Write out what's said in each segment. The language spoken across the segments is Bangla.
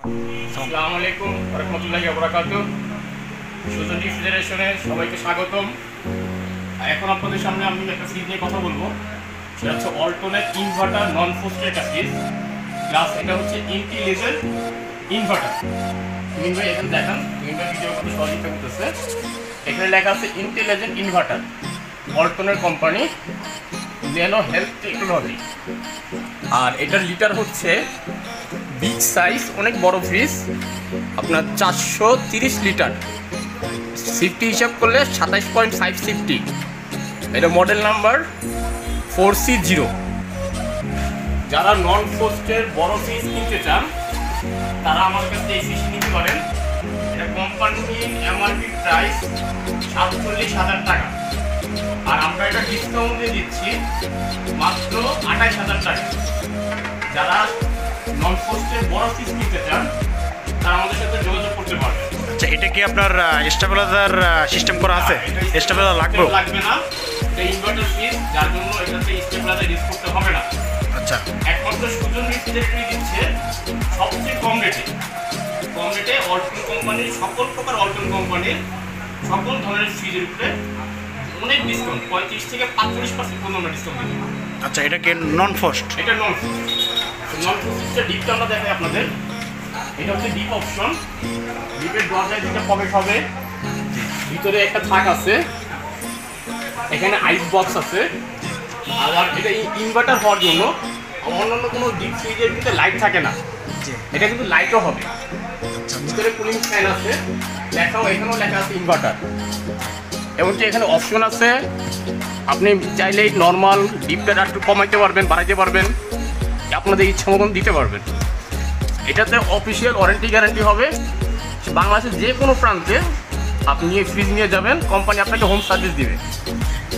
আসসালামু আলাইকুম ওয়া রাহমাতুল্লাহি ওয়া বারাকাতুহু। সুজন রেফ্রিজারেশনে সবাইকে স্বাগতম। এখন আপনাদের সামনে আমি একটা ফ্রিজ নিয়ে কথা বলবো। সেটা হচ্ছে অল্টনের ইনভার্টার নন ফোস্টের একটা ফ্রিজ, প্লাস এটা হচ্ছে ইন্টেলিজেন্ট ইনভার্টার। তুমি ভাই এখানে দেখান, ইনভার্টার ভিডিও খুব সহজে করতেছে। এখানে লেখা আছে ইন্টেলিজেন্ট ইনভার্টার, অল্টনের কোম্পানি, ন্যানো হেলথ টেকনোলজি। আর এটার লিটার হচ্ছে বিগ সাইজ, অনেক বড় ফ্রিজ, আপনার 430 লিটার। সিফটি হিসাব করলে 27.5 সিফটি। এটা মডেল নাম্বার 4C0। যারা নন ফোস্টের বড় ফ্রিজ কিনতে চান তারা আমার কাছে এই ফ্রিজ নিতে পারেন। এটা কোম্পানির এমআরপি প্রাইস 47,000 টাকা, আর আমরা এটা ডিসকাউন্ট দিয়ে দিচ্ছি মাত্র 28,000 টাকা। যারা নন ফোস্টের বড় ফ্রিজ কিনতে চান তারা আমাদের সাথে যোগাযোগ করতে পারবেন। আচ্ছা, এটা কি আপনার স্টেবিলাইজার সিস্টেম করা আছে? স্টেবিলাইজার লাগবে না, এটা ইনভার্টার ফ্রিজ, যার জন্য এটাতে স্টেবিলাইজার ইউজ করতে হবে না। আচ্ছা, একমাত্র সুজন রেফ্রিজারেটরই দিচ্ছে সবচেয়ে কম রেটে অল্টন কোম্পানির সকল প্রকার অল্টন কোম্পানির সকল ধরনের ফ্রিজের উপরে অনেক ডিসকাউন্ট, 35 থেকে 45% পর্যন্ত ডিসকাউন্ট দিচ্ছে। আচ্ছা, এটা কি নন ফোস্ট? এটা নন ফোস্টের ডিপটা আমরা দেখাই আপনাদের। এটা হচ্ছে ডিপ অপশন। ডিপের দরজায় দুটো পকেট হবে, ভিতরে একটা থাক আছে, এখানে আইস বক্স আছে। আর এটা ইনভার্টার হওয়ার জন্য অন্যান্য কোনো ডিপ ফ্রিজের কিন্তু লাইট থাকে না, এটা কিন্তু লাইটও হবে। ভিতরে কুলিং ফ্যান আছে, এখানেও লেখা আছে ইনভার্টার। এমনকি এখানে অপশন আছে, আপনি চাইলেই নর্মাল ডিপটা একটু কমাইতে পারবেন, বাড়াইতে পারবেন, আপনাদের ইচ্ছা মতন দিতে পারবেন। এটাতে অফিসিয়াল ওয়ারেন্টি গ্যারান্টি হবে। বাংলাদেশের যে কোনো প্রান্তে আপনি ফ্রিজ নিয়ে যাবেন, কোম্পানি আপনাকে হোম সার্ভিস দিবে।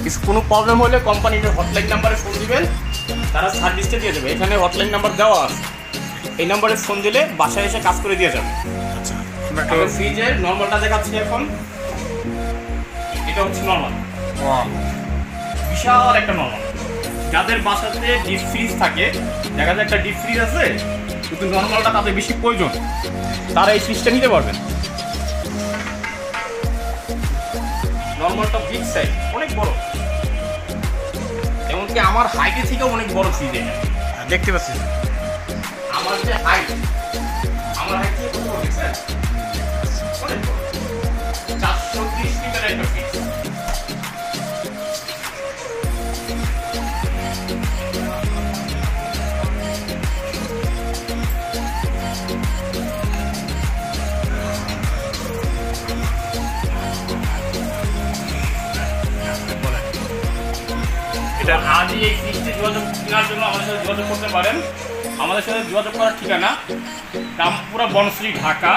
কিছু কোনো প্রবলেম হলে কোম্পানির হটলাইন নাম্বারে ফোন দিবেন, তারা সার্ভিসটা দিয়ে দেবে। এখানে হটলাইন নাম্বার দেওয়া আছে, এই নাম্বারে ফোন দিলে বাসায় এসে কাজ করে দিয়ে যাবে। আচ্ছা, ফ্রিজের নর্মালটা দেখাচ্ছি এখন। এটা হচ্ছে নর্মাল, বিশাল একটা নর্মাল। যাদের বাসাতে ডিপ ফ্রিজ থাকে, দেখা যায় একটা ডিপ ফ্রিজ আছে কিন্তু নর্মালটা তাদের বেশি প্রয়োজন, তারা এই ফ্রিজটা নিতে পারবেন। নর্মালটা বিগ সাইজ, অনেক বড়, এমনকি আমার হাইটে থেকেও অনেক বড় ফ্রিজ। দেখতে পাচ্ছি আমার যে হাইট, আমার হাইট থেকে কত বড় দেখছেন? অনেক বড়, 430 লিটার একটা ফ্রিজ। আজই এই ফ্রিজটি যোগাযোগ কেনার জন্য আমাদের সাথে যোগাযোগ করতে পারেন। আমাদের সাথে যোগাযোগ করার ঠিকানা রামপুরা বনশ্রী, ঢাকা,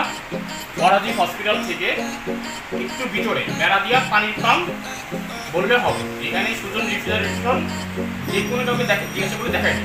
ফরাজি হসপিটাল থেকে একটু ভিতরে বেড়াদিয়া পানির পাম্প বললে হবে। এখানে সুজন রেফ্রিজারেশন যে কোনো কাউকে জিজ্ঞাসা করে দেখাই।